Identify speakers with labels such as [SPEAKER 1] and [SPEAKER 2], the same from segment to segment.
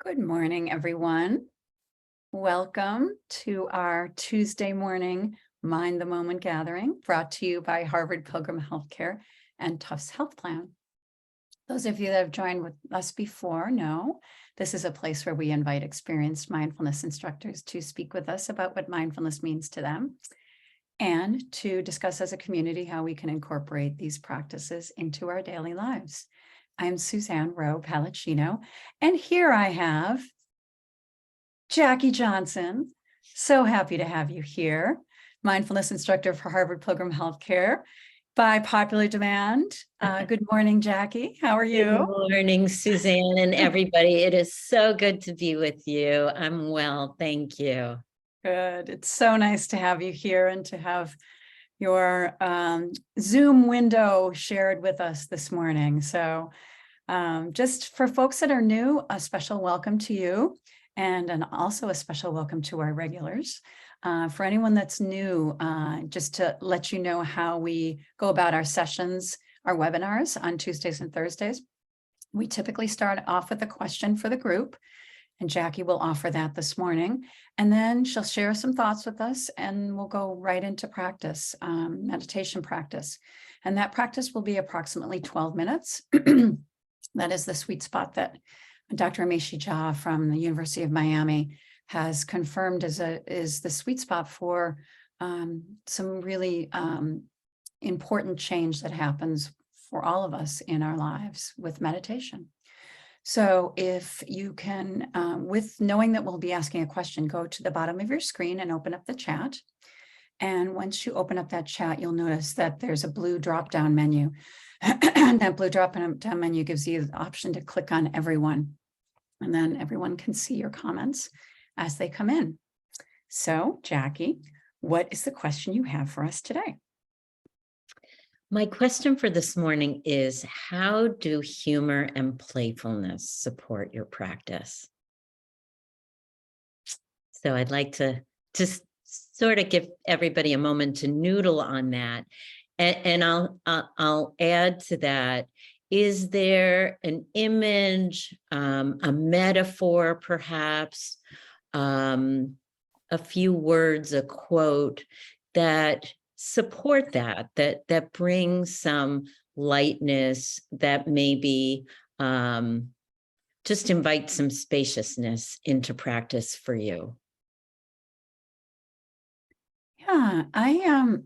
[SPEAKER 1] Good morning, everyone. Welcome to our Tuesday morning Mind the Moment gathering brought to you by Harvard Pilgrim Healthcare and Tufts Health Plan. Those of you that have joined with us before know this is a place where we invite experienced mindfulness instructors to speak with us about what mindfulness means to them and to discuss as a community how we can incorporate these practices into our daily lives. I'm Suzanne Rowe, Palacino, and here I have Jackie Johnson. So happy to have you here, mindfulness instructor for Harvard Pilgrim Healthcare by popular demand. Good morning, Jackie. How are you?
[SPEAKER 2] Good morning, Suzanne and everybody. It is so good to be with you. I'm well, thank you.
[SPEAKER 1] Good. It's so nice to have you here and to have your Zoom window shared with us this morning. So just for folks that are new, a special welcome to you and also a special welcome to our regulars. For anyone that's new, just to let you know how we go about our sessions, our webinars on Tuesdays and Thursdays. We typically start off with a question for the group, and Jackie will offer that this morning. And then she'll share some thoughts with us and we'll go right into practice, meditation practice. And that practice will be approximately 12 minutes. That is the sweet spot that Dr. Amishi Jha from the University of Miami has confirmed is the sweet spot for some really important change that happens for all of us in our lives with meditation. So if you can, with knowing that we'll be asking a question, go to the bottom of your screen and open up the chat. And once you open up that chat, you'll notice that there's a blue drop-down menu. That blue drop-down menu gives you the option to click on everyone. And then everyone can see your comments as they come in. So, Jackie, what is the question you have for us today?
[SPEAKER 2] My question for this morning is, how do humor and playfulness support your practice? So I'd like to just sort of give everybody a moment to noodle on that. And I'll add to that. Is there an image, a metaphor, perhaps, a few words, a quote that support that brings some lightness, that maybe just invite some spaciousness into practice for you?
[SPEAKER 1] Yeah,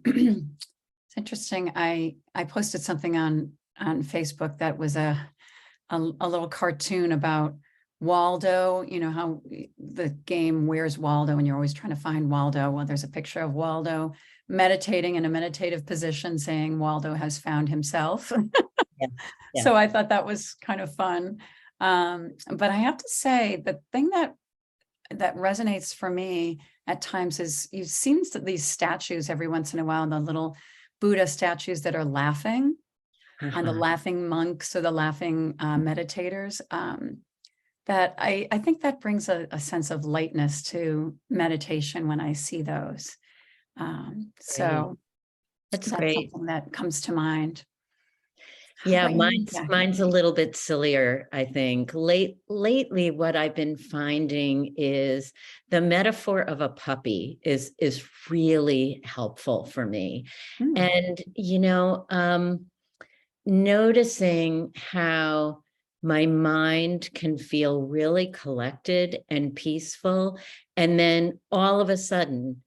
[SPEAKER 1] it's interesting. I posted something on Facebook that was a little cartoon about Waldo. You know how the game Where's Waldo, and you're always trying to find Waldo. Well, there's a picture of Waldo meditating in a meditative position saying Waldo has found himself. Yeah. So I thought that was kind of fun. But I have to say, the thing that resonates for me at times is you've seen these statues every once in a while, the little Buddha statues that are laughing, and the laughing monks or the laughing meditators. That I think that brings a sense of lightness to meditation when I see those. So
[SPEAKER 2] that's
[SPEAKER 1] great. Something that comes to mind.
[SPEAKER 2] Yeah, mine's a little bit sillier, I think. Lately, what I've been finding is the metaphor of a puppy is really helpful for me. And, noticing how my mind can feel really collected and peaceful. And then all of a sudden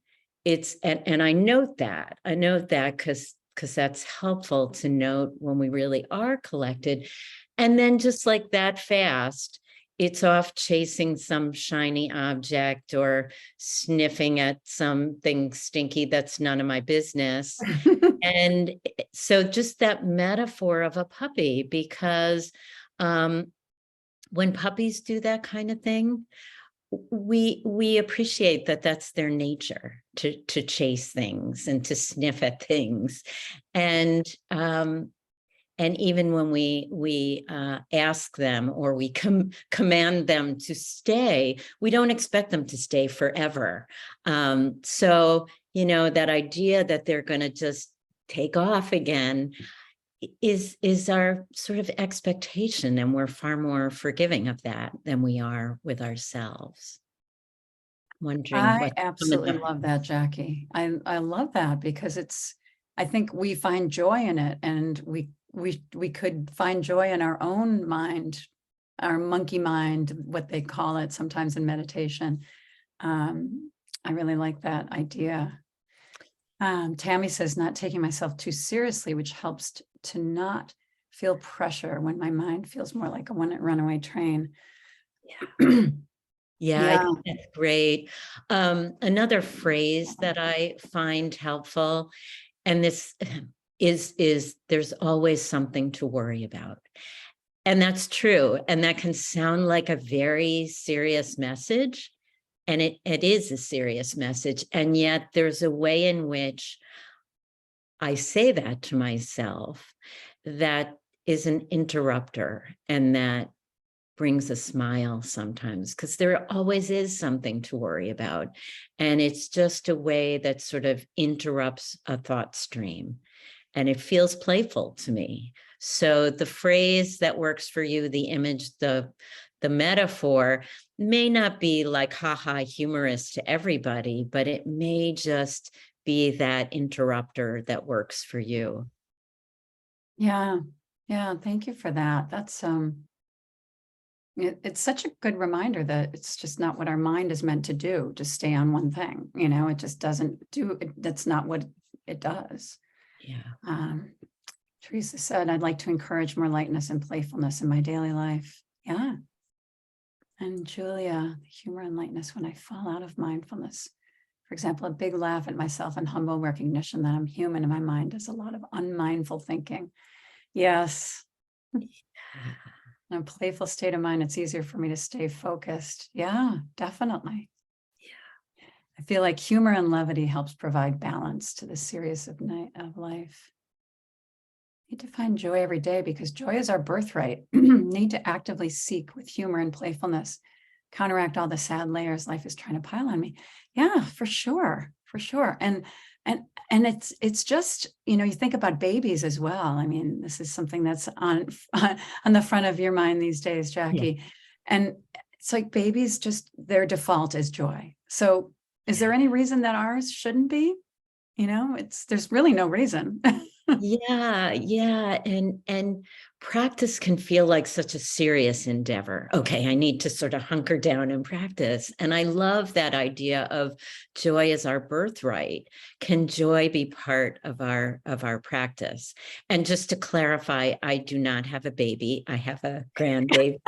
[SPEAKER 2] and I note that because that's helpful to note when we really are collected. And then just like that fast, it's off chasing some shiny object or sniffing at something stinky that's none of my business. And so just that metaphor of a puppy, because when puppies do that kind of thing, we appreciate that that's their nature to chase things and to sniff at things. And even when we ask them or we command them to stay, we don't expect them to stay forever. So, that idea that they're going to just take off again, is our sort of expectation, and we're far more forgiving of that than we are with ourselves. Wondering
[SPEAKER 1] I
[SPEAKER 2] what's coming
[SPEAKER 1] absolutely
[SPEAKER 2] up.
[SPEAKER 1] love that, Jackie. I love that because I think we find joy in it, and we could find joy in our own mind, our monkey mind, what they call it sometimes in meditation. I really like that idea. Tammy says, not taking myself too seriously, which helps to not feel pressure when my mind feels more like a runaway train.
[SPEAKER 2] Yeah. Yeah, I
[SPEAKER 1] Yeah.
[SPEAKER 2] think that's great. Another phrase that I find helpful, and this is there's always something to worry about. And that's true. And that can sound like a very serious message. And it is a serious message. And yet there's a way in which I say that to myself that is an interrupter, and that brings a smile sometimes, because there always is something to worry about. And it's just a way that sort of interrupts a thought stream. And it feels playful to me. So the phrase that works for you, the image, the metaphor may not be like haha humorous to everybody, but it may just be that interrupter that works for you.
[SPEAKER 1] Yeah. Yeah. Thank you for that. That's it's such a good reminder that it's just not what our mind is meant to do, to stay on one thing. It just doesn't do it. That's not what it does.
[SPEAKER 2] Yeah.
[SPEAKER 1] Teresa said, I'd like to encourage more lightness and playfulness in my daily life. Yeah. And Julia, humor and lightness when I fall out of mindfulness. For example, a big laugh at myself and humble recognition that I'm human and my mind does a lot of unmindful thinking. Yes. In a playful state of mind, it's easier for me to stay focused. Yeah, definitely.
[SPEAKER 2] Yeah.
[SPEAKER 1] I feel like humor and levity helps provide balance to the serious of life. Need to find joy every day because joy is our birthright. Need to actively seek with humor and playfulness, counteract all the sad layers life is trying to pile on me. Yeah, for sure, for sure. And it's just, you think about babies as well. I mean, this is something that's on the front of your mind these days, Jackie. And it's like babies, just their default is joy. So is there any reason that ours shouldn't be? There's really no reason.
[SPEAKER 2] Yeah. And practice can feel like such a serious endeavor. Okay, I need to sort of hunker down and practice. And I love that idea of joy as our birthright. Can joy be part of our practice? And just to clarify, I do not have a baby. I have a grandbaby.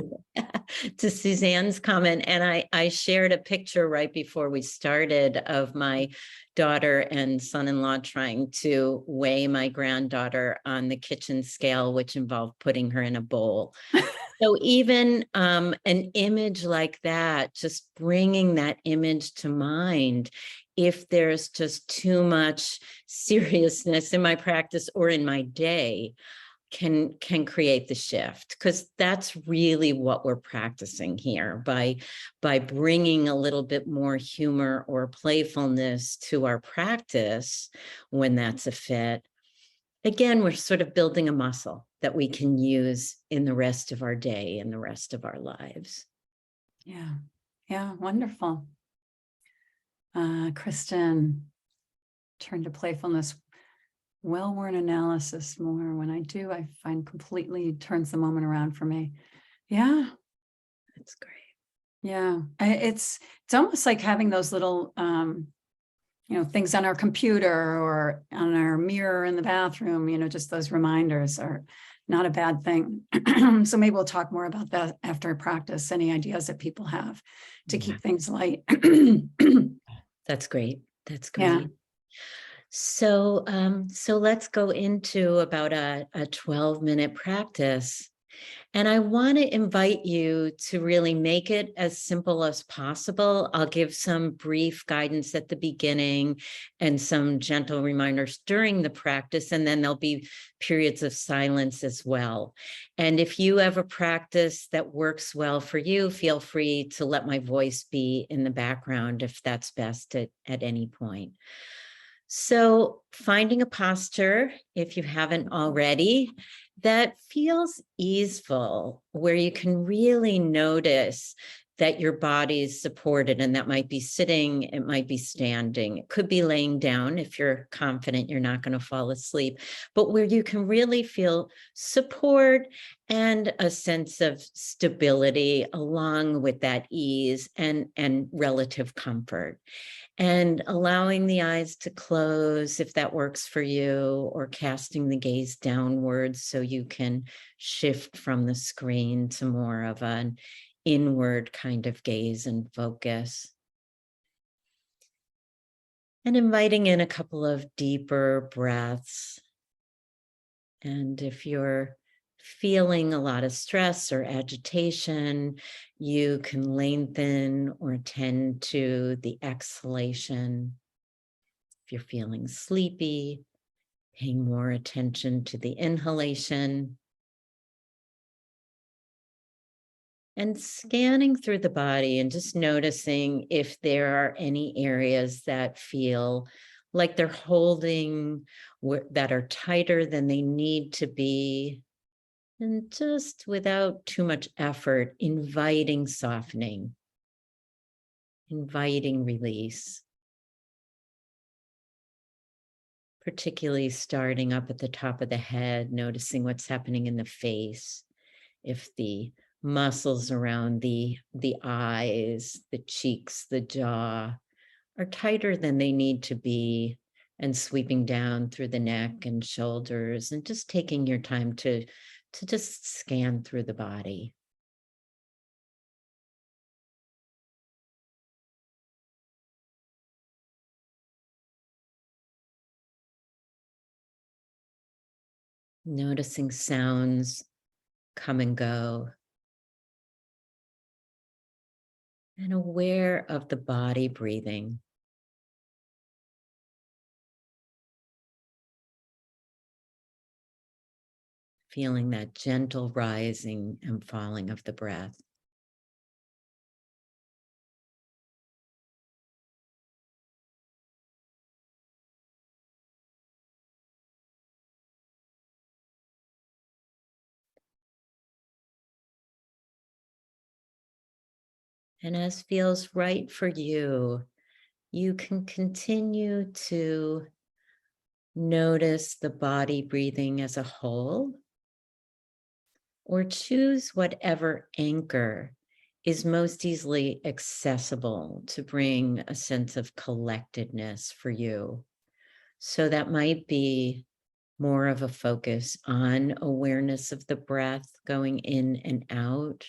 [SPEAKER 2] To Suzanne's comment, and I shared a picture right before we started of my daughter and son-in-law trying to weigh my granddaughter on the kitchen scale, which involved putting her in a bowl. So even an image like that, just bringing that image to mind, if there's just too much seriousness in my practice or in my day, can create the shift, because that's really what we're practicing here by bringing a little bit more humor or playfulness to our practice when that's a fit. Again, we're sort of building a muscle that we can use in the rest of our day and the rest of our lives.
[SPEAKER 1] Yeah, wonderful. Kristen, turn to playfulness. Well-worn analysis more. When I do, I find completely turns the moment around for me. Yeah,
[SPEAKER 2] That's great.
[SPEAKER 1] yeah. It's almost like having those little things on our computer or on our mirror in the bathroom. Just those reminders are not a bad thing. So maybe we'll talk more about that after practice. Any ideas that people have to keep things light?
[SPEAKER 2] That's great. That's great.
[SPEAKER 1] Yeah.
[SPEAKER 2] So, so let's go into about a 12-minute practice. And I want to invite you to really make it as simple as possible. I'll give some brief guidance at the beginning and some gentle reminders during the practice, and then there'll be periods of silence as well. And if you have a practice that works well for you, feel free to let my voice be in the background if that's best at any point. So finding a posture, if you haven't already, that feels easeful, where you can really notice that your body is supported, and that might be sitting, it might be standing, it could be laying down if you're confident you're not going to fall asleep, but where you can really feel support and a sense of stability along with that ease and relative comfort. And allowing the eyes to close if that works for you, or casting the gaze downwards so you can shift from the screen to more of an inward kind of gaze and focus. And inviting in a couple of deeper breaths. And if you're feeling a lot of stress or agitation, you can lengthen or tend to the exhalation. If you're feeling sleepy, paying more attention to the inhalation. And scanning through the body and just noticing if there are any areas that feel like they're holding, that are tighter than they need to be. And just without too much effort, inviting softening, inviting release. Particularly starting up at the top of the head, noticing what's happening in the face. If the muscles around the eyes, the cheeks, the jaw are tighter than they need to be, and sweeping down through the neck and shoulders, and just taking your time to just scan through the body. Noticing sounds come and go, and aware of the body breathing. Feeling that gentle rising and falling of the breath. And as feels right for you, you can continue to notice the body breathing as a whole, or choose whatever anchor is most easily accessible to bring a sense of collectedness for you. So that might be more of a focus on awareness of the breath going in and out,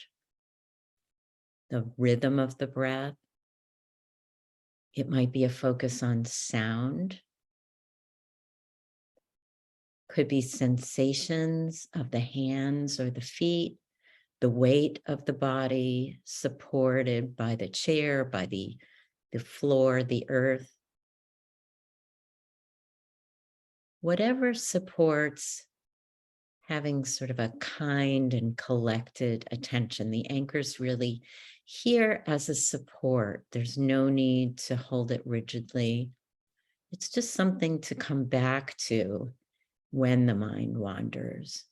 [SPEAKER 2] the rhythm of the breath. It might be a focus on sound. Could be sensations of the hands or the feet, the weight of the body supported by the chair, by the floor, the earth. Whatever supports having sort of a kind and collected attention. The anchor's really here as a support. There's no need to hold it rigidly. It's just something to come back to when the mind wanders.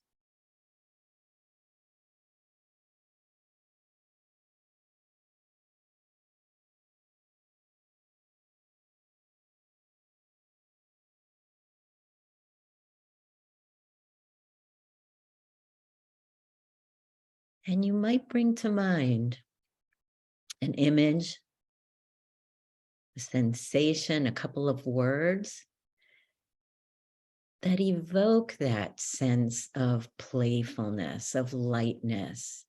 [SPEAKER 2] And you might bring to mind an image, a sensation, a couple of words that evoke that sense of playfulness, of lightness,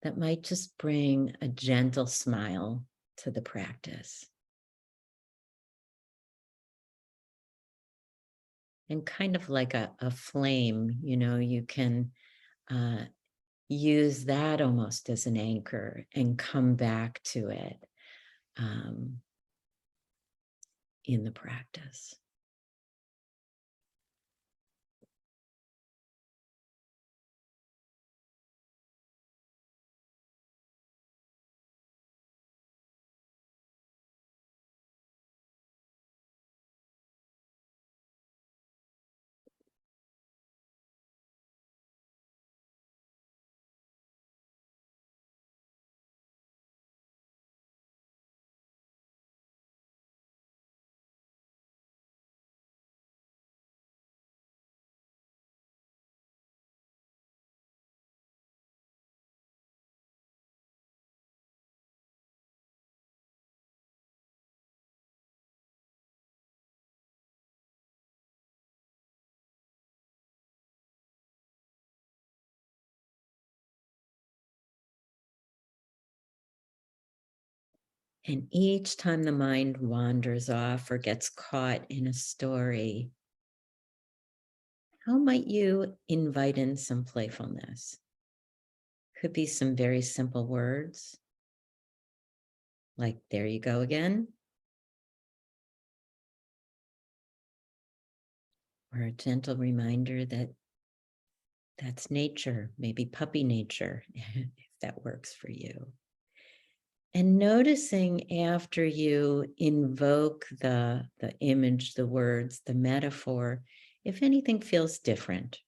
[SPEAKER 2] that might just bring a gentle smile to the practice. And kind of like a flame, you can use that almost as an anchor and come back to it in the practice. And each time the mind wanders off or gets caught in a story, how might you invite in some playfulness? Could be some very simple words like, there you go again. Or a gentle reminder that that's nature, maybe puppy nature, if that works for you. And noticing after you invoke the image, the words, the metaphor, if anything feels different.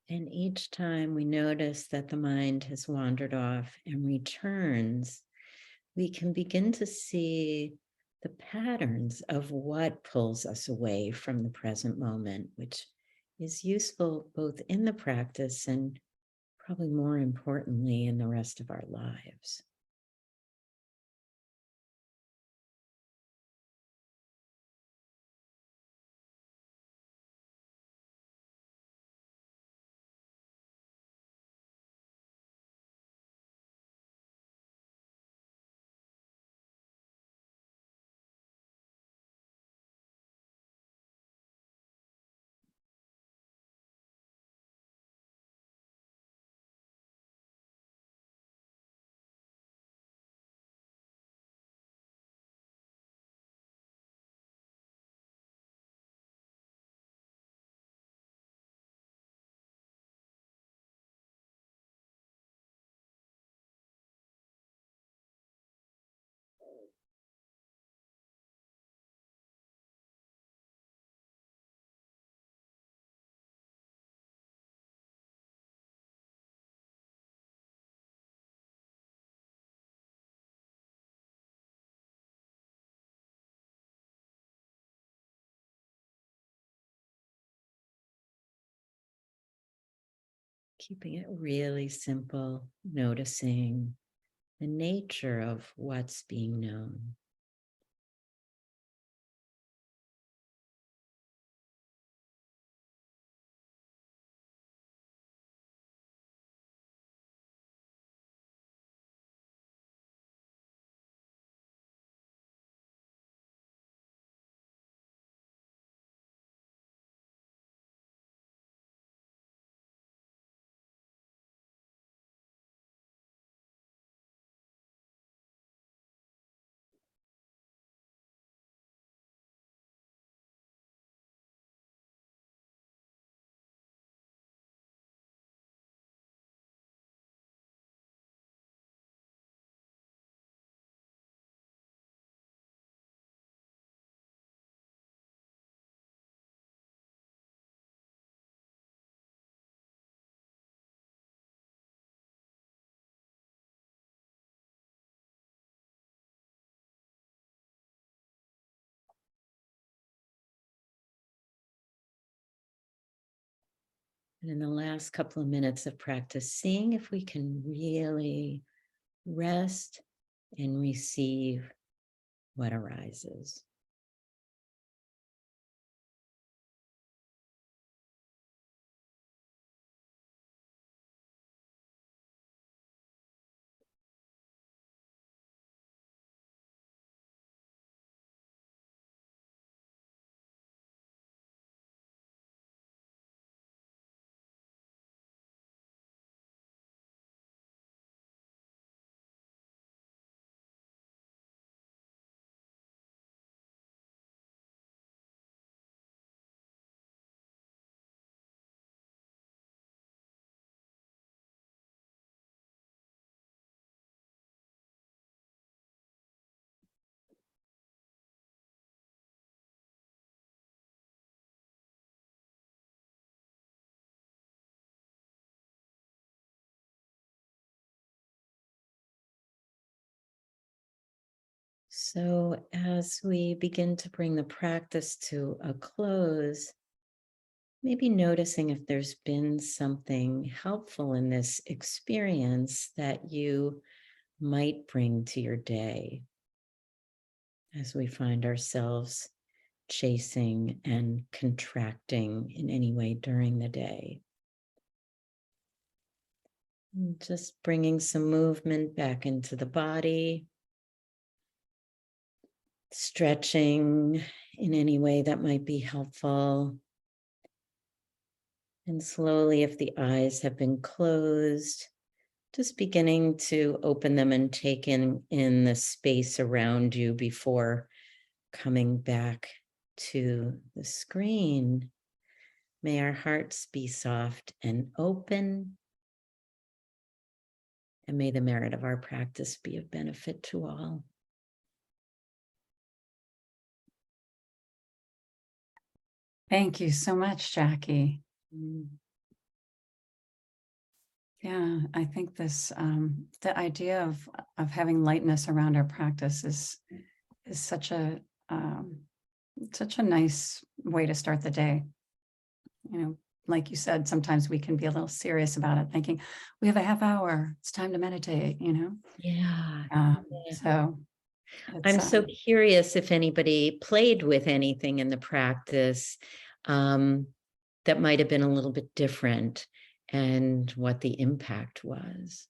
[SPEAKER 2] And each time we notice that the mind has wandered off and returns, we can begin to see the patterns of what pulls us away from the present moment, which is useful both in the practice and probably more importantly in the rest of our lives. Keeping it really simple, noticing the nature of what's being known. And in the last couple of minutes of practice, seeing if we can really rest and receive what arises. So as we begin to bring the practice to a close, maybe noticing if there's been something helpful in this experience that you might bring to your day as we find ourselves chasing and contracting in any way during the day. And just bringing some movement back into the body. Stretching in any way that might be helpful. And slowly, if the eyes have been closed, just beginning to open them and take in the space around you before coming back to the screen. May our hearts be soft and open. And may the merit of our practice be of benefit to all.
[SPEAKER 1] Thank you so much, Jackie. Yeah, I think this the idea of having lightness around our practice is such a nice way to start the day. You know, like you said, sometimes we can be a little serious about it, thinking we have a half hour, it's time to meditate, you know?
[SPEAKER 2] Yeah.
[SPEAKER 1] So
[SPEAKER 2] I'm
[SPEAKER 1] it's,
[SPEAKER 2] so curious if anybody played with anything in the practice that might have been a little bit different and what the impact was.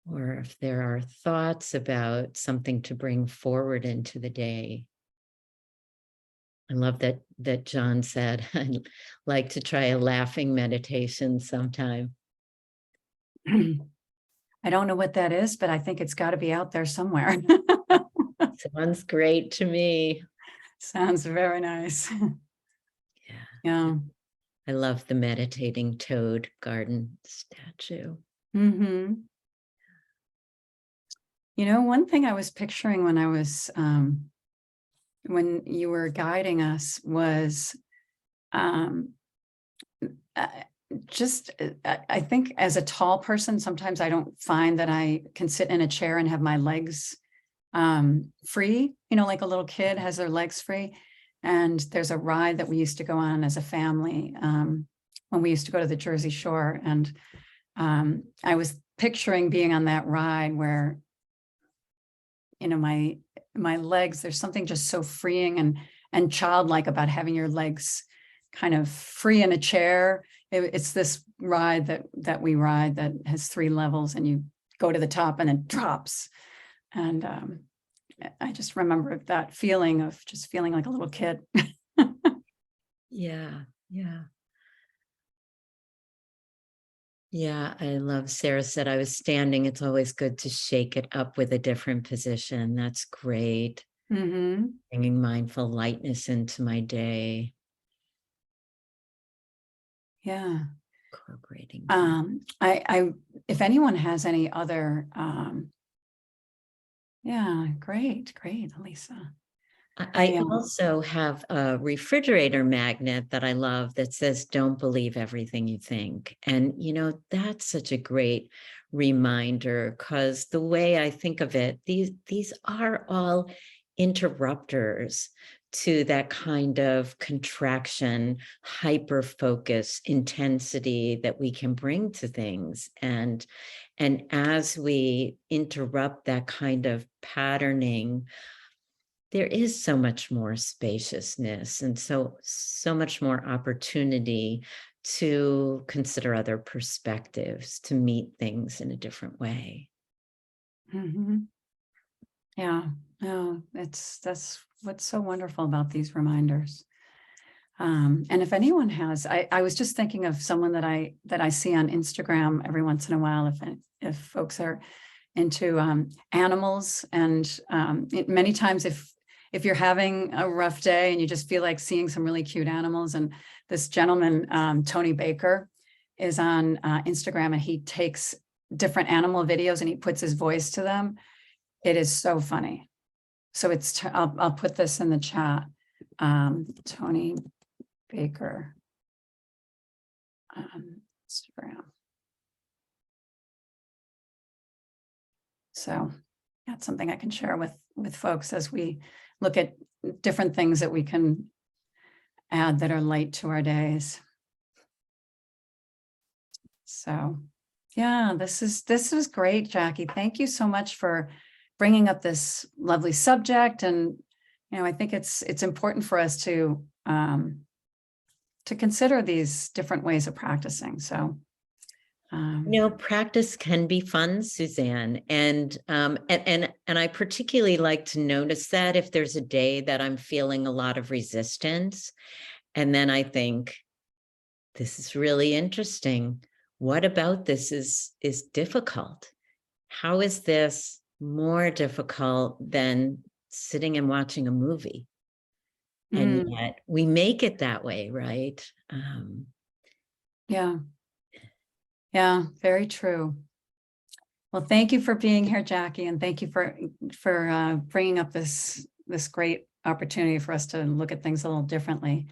[SPEAKER 2] Or if there are thoughts about something to bring forward into the day. I love that John said, I'd like to try a laughing meditation sometime.
[SPEAKER 1] I don't know what that is, but I think it's got to be out there somewhere.
[SPEAKER 2] Sounds great to me.
[SPEAKER 1] Sounds very nice.
[SPEAKER 2] Yeah.
[SPEAKER 1] Yeah.
[SPEAKER 2] I love the meditating toad garden statue.
[SPEAKER 1] Mm-hmm. You know, one thing I was picturing when I was when you were guiding us was I think as a tall person, sometimes I don't find that I can sit in a chair and have my legs free, you know, like a little kid has their legs free. And there's a ride that we used to go on as a family when we used to go to the Jersey Shore. And I was picturing being on that ride where, you know, my legs, there's something just so freeing and childlike about having your legs kind of free in a chair. It's this ride that we ride that has 3 levels, and you go to the top and it drops. And I just remember that feeling of just feeling like a little kid.
[SPEAKER 2] Yeah. Yeah, I love Sarah said I was standing. It's always good to shake it up with a different position. That's great.
[SPEAKER 1] Mm-hmm.
[SPEAKER 2] Bringing mindful lightness into my day.
[SPEAKER 1] Yeah.
[SPEAKER 2] Incorporating.
[SPEAKER 1] I if anyone has any other yeah, great, Elisa.
[SPEAKER 2] I also have a refrigerator magnet that I love that says, don't believe everything you think. And, you know, that's such a great reminder, because the way I think of it, these are all interrupters to that kind of contraction, hyper focus, intensity that we can bring to things. And as we interrupt that kind of patterning, there is so much more spaciousness and so much more opportunity to consider other perspectives, to meet things in a different way.
[SPEAKER 1] Mhm. Yeah, no, that's what's so wonderful about these reminders. And if anyone has, I was just thinking of someone that I see on Instagram every once in a while, if folks are into animals, and many times if you're having a rough day and you just feel like seeing some really cute animals, and this gentleman, Tony Baker, is on Instagram, and he takes different animal videos and he puts his voice to them. It is so funny. So I'll put this in the chat. Tony Baker, Instagram. So that's something I can share with folks as we look at different things that we can add that are light to our days. So yeah, this is great, Jackie. Thank you so much for bringing up this lovely subject. And I think it's important for us to consider these different ways of practicing. So
[SPEAKER 2] practice can be fun, Suzanne. And I particularly like to notice that if there's a day that I'm feeling a lot of resistance, and then I think, this is really interesting. What about this is difficult? How is this more difficult than sitting and watching a movie? And yet we make it that way, right?
[SPEAKER 1] Yeah. Yeah, very true. Well, thank you for being here, Jackie, and thank you for bringing up this great opportunity for us to look at things a little differently.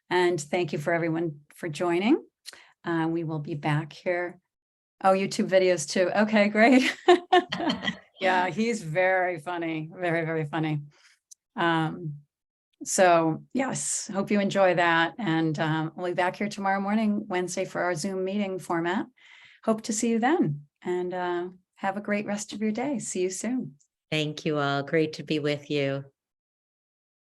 [SPEAKER 1] And thank you for everyone for joining. We will be back here. Oh, YouTube videos too. Okay, great. Yeah, he's very funny, very, very funny. So yes, hope you enjoy that. And we'll be back here tomorrow morning, Wednesday, for our Zoom meeting format. Hope to see you then, and have a great rest of your day. See you soon.
[SPEAKER 2] Thank you all. Great to be with you.